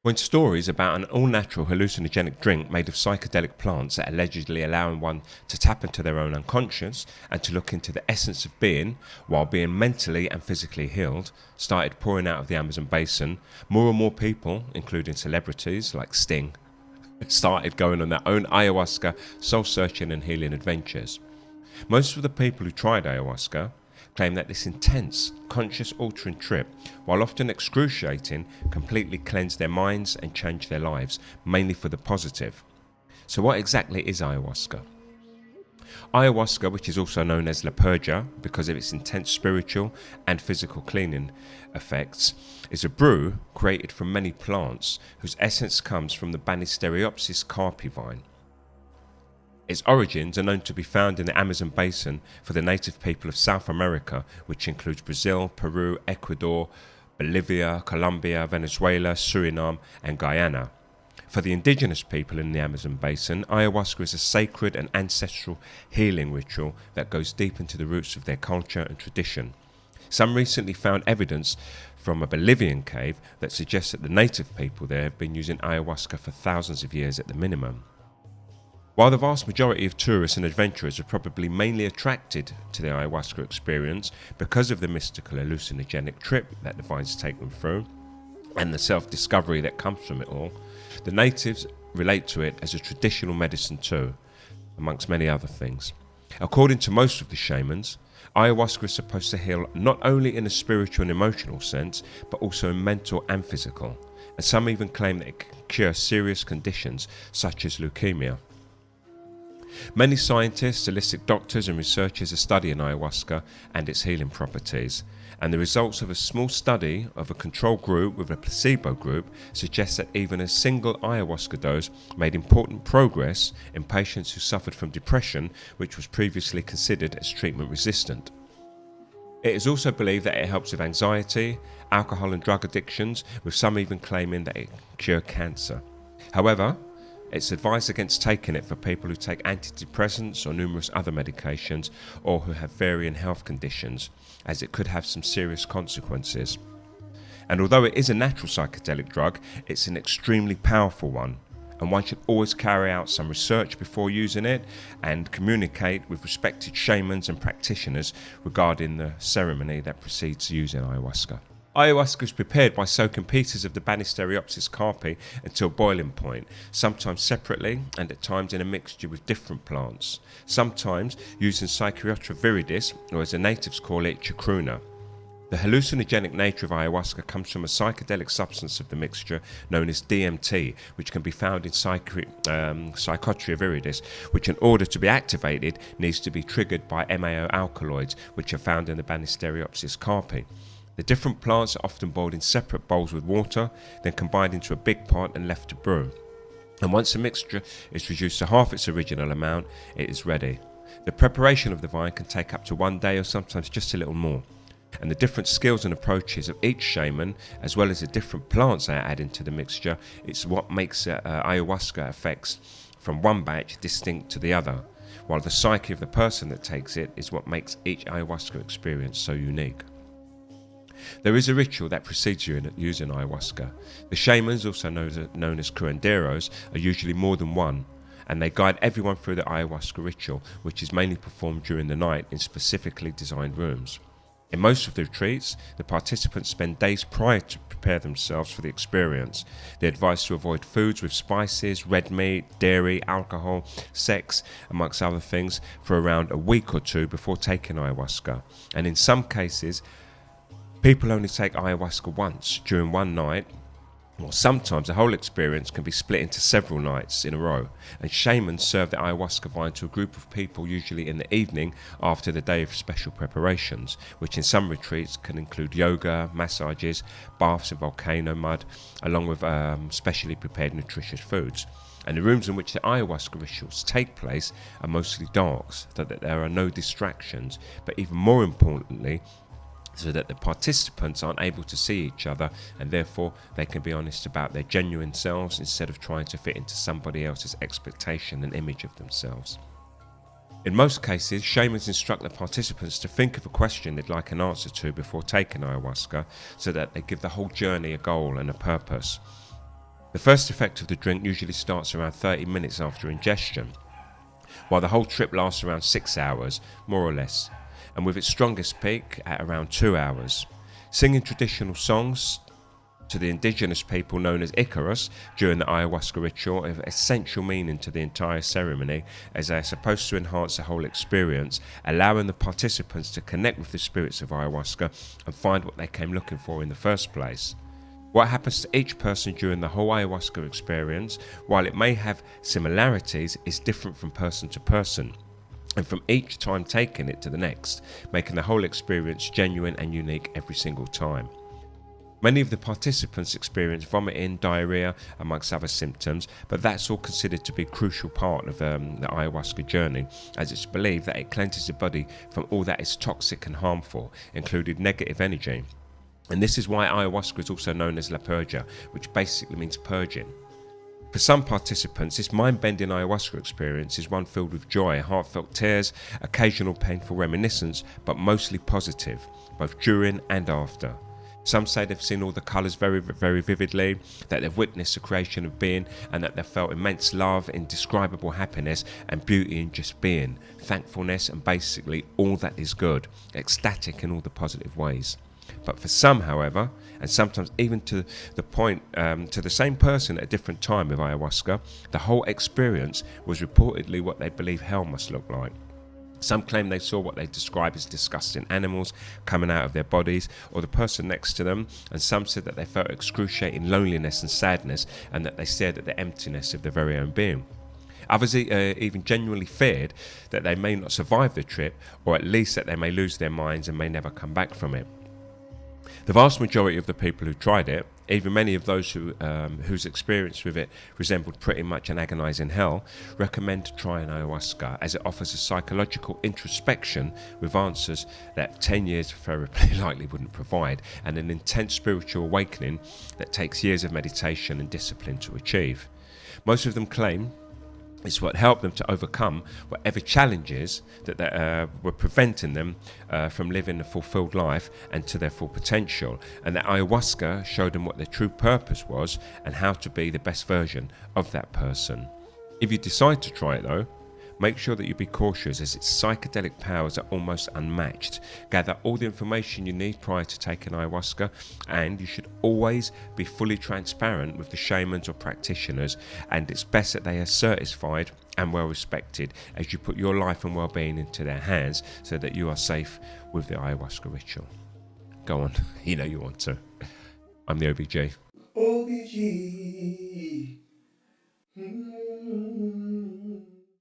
When stories about an all-natural hallucinogenic drink made of psychedelic plants that allegedly allowing one to tap into their own unconscious and to look into the essence of being while being mentally and physically healed started pouring out of the Amazon basin, more and more people, including celebrities like Sting, started going on their own ayahuasca, soul-searching and healing adventures. Most of the people who tried ayahuasca claim that this intense, conscious-altering trip, while often excruciating, completely cleansed their minds and changed their lives, mainly for the positive. So what exactly is ayahuasca? Ayahuasca, which is also known as La Purga because of its intense spiritual and physical cleaning effects, is a brew created from many plants whose essence comes from the Banisteriopsis carpi vine. Its origins are known to be found in the Amazon basin for the native people of South America, which includes Brazil, Peru, Ecuador, Bolivia, Colombia, Venezuela, Suriname, and Guyana. For the indigenous people in the Amazon basin, ayahuasca is a sacred and ancestral healing ritual that goes deep into the roots of their culture and tradition. Some recently found evidence from a Bolivian cave that suggests that the native people there have been using ayahuasca for thousands of years at the minimum. While the vast majority of tourists and adventurers are probably mainly attracted to the ayahuasca experience because of the mystical hallucinogenic trip that the vines take them through and the self-discovery that comes from it all, the natives relate to it as a traditional medicine too, amongst many other things. According to most of the shamans, ayahuasca is supposed to heal not only in a spiritual and emotional sense, but also in mental and physical, and some even claim that it can cure serious conditions such as leukemia. Many scientists, holistic doctors and researchers are studying ayahuasca and its healing properties, and the results of a small study of a control group with a placebo group suggest that even a single ayahuasca dose made important progress in patients who suffered from depression, which was previously considered as treatment resistant. It is also believed that it helps with anxiety, alcohol and drug addictions, with some even claiming that it can cure cancer. However, it's advised against taking it for people who take antidepressants or numerous other medications or who have varying health conditions, as it could have some serious consequences. And although it is a natural psychedelic drug, it's an extremely powerful one, and one should always carry out some research before using it and communicate with respected shamans and practitioners regarding the ceremony that precedes using ayahuasca. Ayahuasca is prepared by soaking pieces of the Banisteriopsis carpi until boiling point, sometimes separately and at times in a mixture with different plants, sometimes using Psychotria viridis, or as the natives call it, chacruna. The hallucinogenic nature of ayahuasca comes from a psychedelic substance of the mixture known as DMT, which can be found in Psychotria viridis, which in order to be activated needs to be triggered by MAO alkaloids, which are found in the Banisteriopsis carpi. The different plants are often boiled in separate bowls with water, then combined into a big pot and left to brew. And once the mixture is reduced to half its original amount, it is ready. The preparation of the wine can take up to 1 day or sometimes just a little more. And the different skills and approaches of each shaman, as well as the different plants they add into the mixture, it's what makes ayahuasca effects from one batch distinct to the other, while the psyche of the person that takes it is what makes each ayahuasca experience so unique. There is a ritual that precedes using ayahuasca. The shamans, also known as curanderos, are usually more than one, and they guide everyone through the ayahuasca ritual, which is mainly performed during the night in specifically designed rooms. In most of the retreats, the participants spend days prior to prepare themselves for the experience. They're advised to avoid foods with spices, red meat, dairy, alcohol, sex, amongst other things, for around a week or two before taking ayahuasca. And in some cases, people only take ayahuasca once during one night, or sometimes the whole experience can be split into several nights in a row, and shamans serve the ayahuasca vine to a group of people usually in the evening after the day of special preparations, which in some retreats can include yoga, massages, baths in volcano mud, along with specially prepared nutritious foods. And the rooms in which the ayahuasca rituals take place are mostly dark, so that there are no distractions, but even more importantly, so that the participants aren't able to see each other, and therefore they can be honest about their genuine selves instead of trying to fit into somebody else's expectation and image of themselves. In most cases, shamans instruct the participants to think of a question they'd like an answer to before taking ayahuasca, so that they give the whole journey a goal and a purpose. The first effect of the drink usually starts around 30 minutes after ingestion, while the whole trip lasts around 6 hours, more or less, and with its strongest peak at around 2 hours. Singing traditional songs to the indigenous people known as Icarus during the ayahuasca ritual have essential meaning to the entire ceremony, as they are supposed to enhance the whole experience, allowing the participants to connect with the spirits of ayahuasca and find what they came looking for in the first place. What happens to each person during the whole ayahuasca experience, while it may have similarities, is different from person to person, and from each time taking it to the next, making the whole experience genuine and unique every single time. Many of the participants experience vomiting, diarrhea, amongst other symptoms, but that's all considered to be a crucial part of the ayahuasca journey, as it's believed that it cleanses the body from all that is toxic and harmful, including negative energy. And this is why ayahuasca is also known as La Purga, which basically means purging. For some participants, this mind-bending ayahuasca experience is one filled with joy, heartfelt tears, occasional painful reminiscence, but mostly positive, both during and after. Some say they've seen all the colours very, very vividly, that they've witnessed the creation of being, and that they've felt immense love, indescribable happiness, and beauty in just being, thankfulness, and basically all that is good, ecstatic in all the positive ways. But for some, however, and sometimes even to the point, to the same person at a different time with ayahuasca, the whole experience was reportedly what they believe hell must look like. Some claim they saw what they describe as disgusting animals coming out of their bodies or the person next to them, and some said that they felt excruciating loneliness and sadness, and that they stared at the emptiness of their very own being. Others even genuinely feared that they may not survive the trip, or at least that they may lose their minds and may never come back from it. The vast majority of the people who tried it, even many of those whose experience with it resembled pretty much an agonising hell, recommend trying ayahuasca, as it offers a psychological introspection with answers that 10 years of therapy likely wouldn't provide, and an intense spiritual awakening that takes years of meditation and discipline to achieve. Most of them claim it's what helped them to overcome whatever challenges that were preventing them from living a fulfilled life and to their full potential, and that ayahuasca showed them what their true purpose was and how to be the best version of that person. If you decide to try it though, make sure that you be cautious, as its psychedelic powers are almost unmatched. Gather all the information you need prior to taking ayahuasca, and you should always be fully transparent with the shamans or practitioners, and it's best that they are certified and well respected, as you put your life and well-being into their hands so that you are safe with the ayahuasca ritual. Go on, you know you want to. I'm the OBG. OBG.